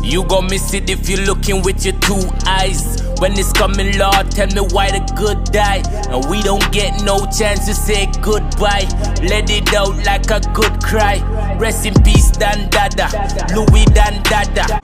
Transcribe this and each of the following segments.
You gon' miss it if you're looking with your two eyes. When it's coming, Lord, tell me why the good die. And we don't get no chance to say goodbye. Let it out like a good cry. Rest in peace, Dan Dada. Loui Dan Dada.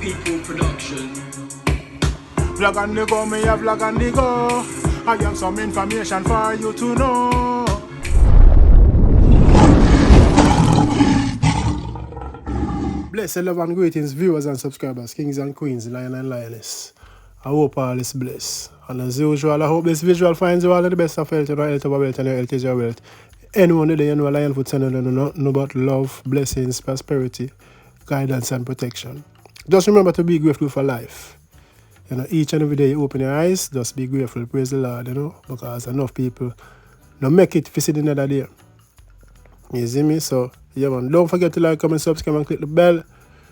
People production. Vlog and the go, me a vlog and the go. I have some information for you to know. Blessed love and greetings, viewers and subscribers, kings and queens, lion and lioness. I hope all is blessed. And as usual, I hope this visual finds you all in the best of health. You know, health over wealth and your health is your wealth. Anyone today, you know, lion foot channel, you know about love, blessings, prosperity, guidance and protection. Just remember to be grateful for life. You know, each and every day you open your eyes, just be grateful, praise the Lord, you know, because enough people don't make it to see another day. You see me? So, yeah, man, don't forget to like, comment, subscribe, and click the bell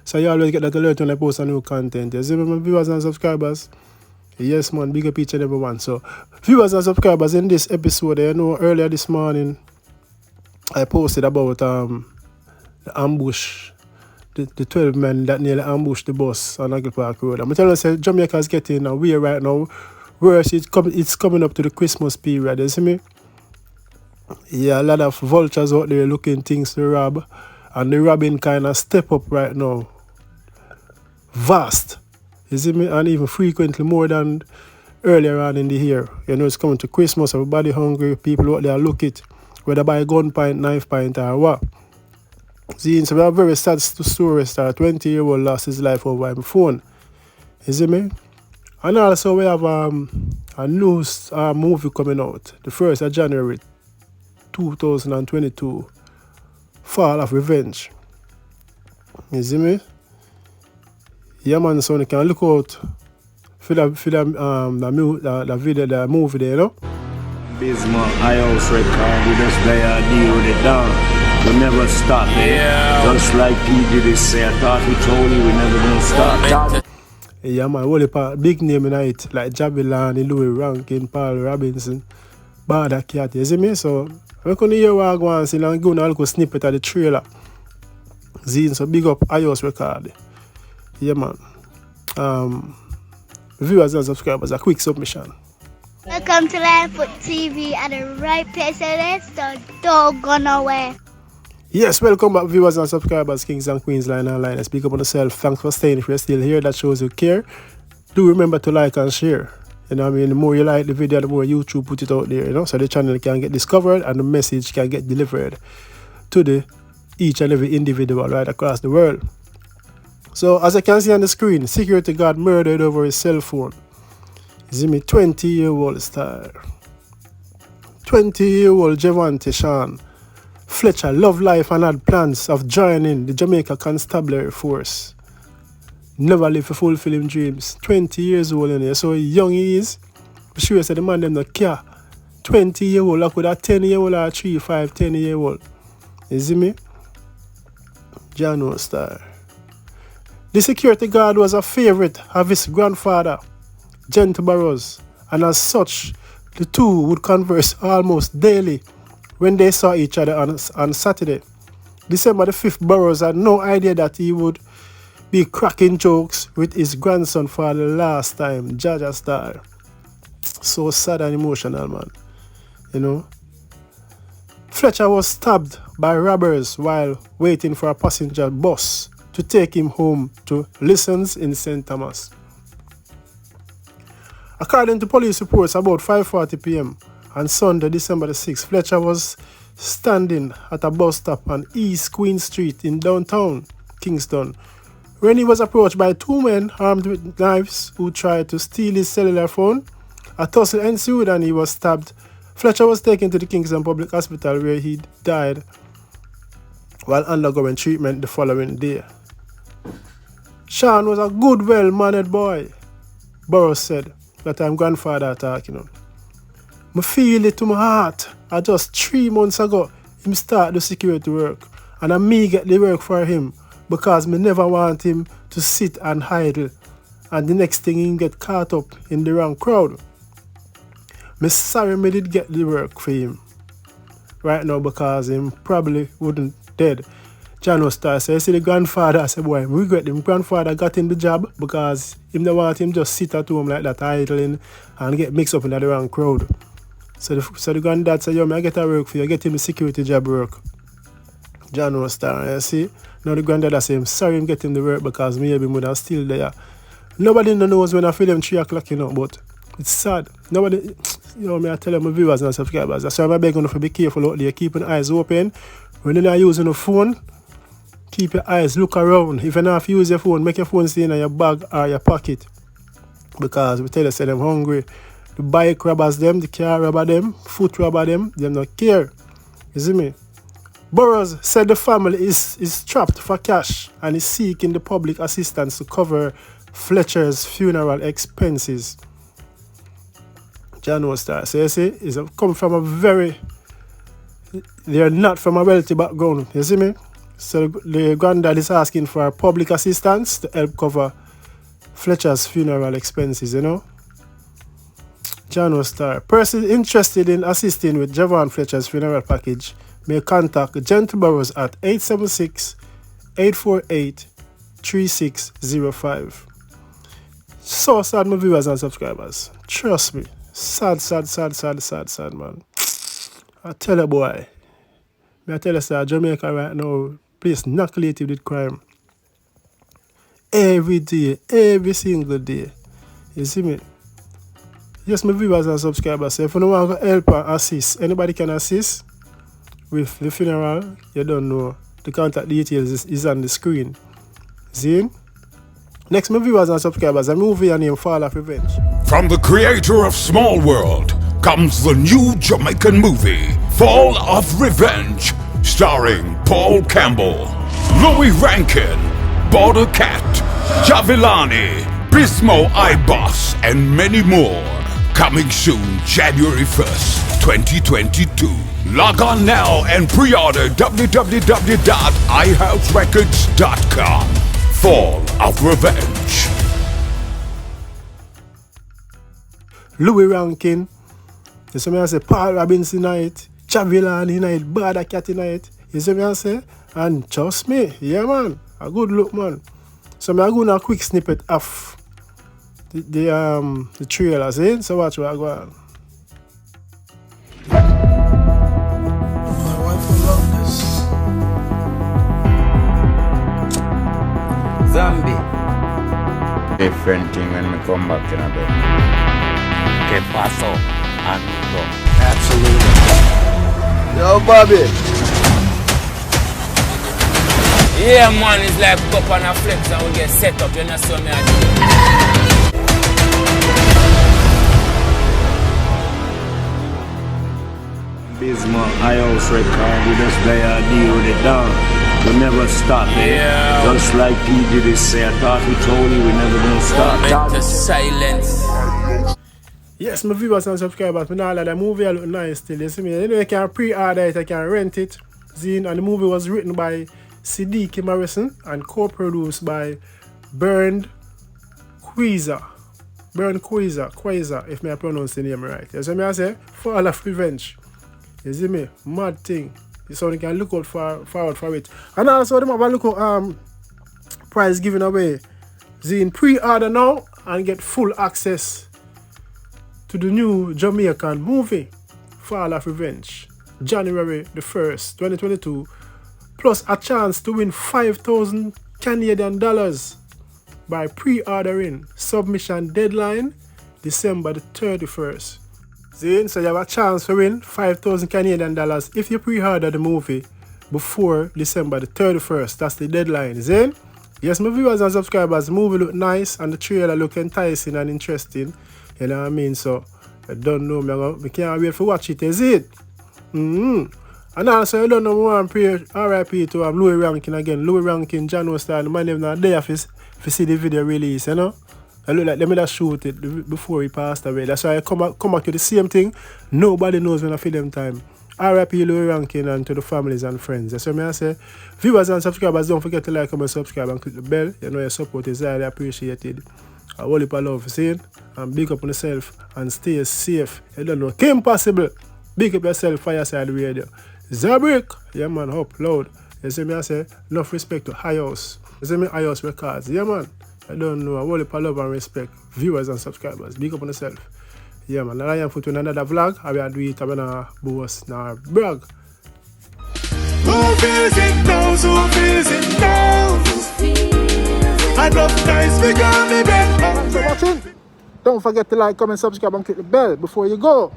so you always get that alert when I post a new content. You see me, my viewers and subscribers? Yes, man, big up each and every one. So, viewers and subscribers, in this episode, you know, earlier this morning, I posted about the ambush, the 12 men that nearly ambushed the bus on Aggle Park Road. I'm telling you, Jamaica is getting away right now, whereas it's coming up to the Christmas period. You see me? Yeah, a lot of vultures out there looking things to rob, and the robbing kind of step up right now. Vast, you see me, and even frequently more than earlier on in the year. You know, it's coming to Christmas, everybody hungry, people out there look it, whether by gun point, knife point, or what. See, so we have very sad stories that a 20-year-old lost his life over my phone. You see me? And also we have a news movie coming out, the 1st of January 2022, Fall of Revenge. You see me? Yeah, man, so you can look out for the movie there, you know? Bismarck, House record, we just there deal with it down. We never stop, yeah. Just like PG they say, I thought we told you we never gonna stop. Yeah, man, only big name in it, like Jahvillani, Loui, Rankin, Paul Robinson, Bawda, you see me? So, we can hear what I go and see and go and look a snippet of the trailer. Zine, so big up iOS record. Yeah, man. Viewers and subscribers, a quick submission. Welcome to Linefoot TV at the right place, so don't go nowhere. Yes, welcome back, viewers and subscribers, kings and queens, lion and lioness. Speak up on yourself. Thanks for staying. If you're still here, that shows you care. Do remember to like and share. You know what I mean? The more you like the video, the more YouTube put it out there, you know, so the channel can get discovered and the message can get delivered to each and every individual right across the world. So, as you can see on the screen, security guard murdered over his cell phone. You see me? 20-year-old star. 20-year-old Javante Sean Fletcher loved life and had plans of joining the Jamaica Constabulary Force. Never lived to fulfill his dreams. 20 years old in here, so young he is. I'm sure the man them not care. 20-year-old, like with a 10-year-old or 3, 5, 10-year-old. You see me? Jano star. The security guard was a favorite of his grandfather, Gentle Burrows, and as such, the two would converse almost daily when they saw each other on Saturday. December the 5th, Burrows had no idea that he would be cracking jokes with his grandson for the last time, Jaja style. So sad and emotional, man. You know? Fletcher was stabbed by robbers while waiting for a passenger bus to take him home to Listens in St. Thomas. According to police reports, about 5:40 p.m. on Sunday, December the 6th, Fletcher was standing at a bus stop on East Queen Street in downtown Kingston when he was approached by two men armed with knives who tried to steal his cellular phone. A tussle ensued and he was stabbed. Fletcher was taken to the Kingston Public Hospital where he died while undergoing treatment the following day. Sean was a good, well-mannered boy, Burrows said. That I'm grandfather talking on. I feel it to my heart. I just 3 months ago, him start the security work. And I me get the work for him because me never want him to sit and idle. And the next thing he get caught up in the wrong crowd. Me sorry me did get the work for him right now because him probably wouldn't dead. Jano Star. So you see the grandfather, I say, boy, I regret him. Grandfather got him the job because him don't want him just sit at home like that, idling and get mixed up in the wrong crowd. So the granddad said, yo, I get a work for you, get him the security job work. Jano Star, you see? Now the granddad say, I'm sorry I'm getting the work because me and my mother are still there. Nobody knows when I feel them 3 o'clock, you know, but it's sad. Nobody, you know, I tell my viewers and subscribers, that's why I'm begging you to be careful out there, keeping eyes open. When you're not using a phone, keep your eyes, look around. If you're not use your phone, make your phone stay in your bag or your pocket. Because we tell you, say them hungry. The bike robbers them, the car robber them, foot robber them don't care. You see me? Burroughs said the family is trapped for cash and is seeking the public assistance to cover Fletcher's funeral expenses. John Star. So you see, it's come from a very, they're not from a wealthy background. You see me? So the granddad is asking for public assistance to help cover Fletcher's funeral expenses, you know. John Star. Person interested in assisting with Javon Fletcher's funeral package may contact Gentle Burroughs at 876-848-3605. So sad, my viewers and subscribers. Trust me. Sad, man. I tell you, boy. I tell you, sir, Jamaica right now, place not creative with crime. Every day, every single day. You see me? Yes, my viewers and subscribers, so if you don't want to help or assist, anybody can assist with the funeral. You don't know. The contact details is on the screen. See? Next, my viewers and subscribers, a movie named Fall of Revenge. From the creator of Small World comes the new Jamaican movie, Fall of Revenge, starring Paul Campbell, Loui Rankin, Bawda Cat, Jahvillani, Bismo iBoss, and many more. Coming soon, January 1st, 2022. Log on now and pre-order www.ihouserecords.com. Fall of Revenge. Loui Rankin. You see me I say Paul Robinson night, Jahvillani night, Bawda Cat night. You see me I say? And trust me, yeah man, a good look man. So I'm going to a quick snippet of the trailer, see? So watch what I go on. My wife will love this. Zombie. Different thing when we come back in a bed. Que paso, amigo. Absolutely. Yo, Bobby. Yeah, man, it's like up on a flex and we get set up, you know, so me I do. Bismo, house record, we just play a deal with it down. We never stop, Yeah. Just like PG did say, I thought we told you we never gonna stop. Moment to silence. Yes, my viewers and subscribers, but now that the movie look nice still. You see me? You know, you can pre-order it, I can rent it. Zine, and the movie was written by Siddiqui Morrison and co-produced by Bernd Quasar, if I pronounce the name right. You see me? I say, Fall of Revenge. You see me? Mad thing. So you can look out forward for it. And also, them have a look at prize given away. Zine, pre-order now and get full access to the new Jamaican movie, Fall of Revenge, January the 1st, 2022, plus a chance to win $5,000 Canadian by pre-ordering. Submission deadline, December the 31st. See, so you have a chance to win $5,000 Canadian if you pre-order the movie before December the 31st. That's the deadline. See? Yes, my viewers and subscribers, the movie look nice and the trailer look enticing and interesting. You know what I mean? So, I don't know, I can't wait for watch it, is it? And also, I don't know more and pray RIP to Loui Rankin again. Loui Rankin, John Star, the man not there for see the video release, you know? I look like let me just shoot it before he passed away. That's why I come back to the same thing. Nobody knows when I feel them time. RIP Loui Rankin and to the families and friends. That's why I say, viewers and subscribers, don't forget to like, comment, subscribe and click the bell. You know your support is highly appreciated. I whole heap of love, see? And big up on yourself and stay safe. You don't know, Kim Possible. Big up yourself, Fireside Radio. Zabrick, yeah man, upload. You see me, I say, enough respect to High House. You see me, High House Records. Yeah, man. I don't know. I want to love and respect viewers and subscribers. Big up on yourself. Yeah, man. I am for another vlog. I will do it. I'm going to boast now. Brag. Who feels it now? Who feels it now? I love guys become me better. Thanks for watching. Don't forget to like, comment, subscribe and click the bell before you go.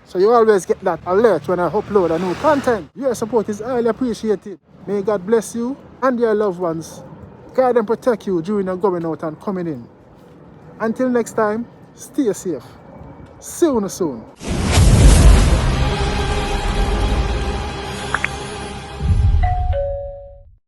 So you always get that alert when I upload a new content. Your support is highly appreciated. May God bless you and your loved ones. Guide and protect you during your going out and coming in. Until next time, stay safe. See you soon.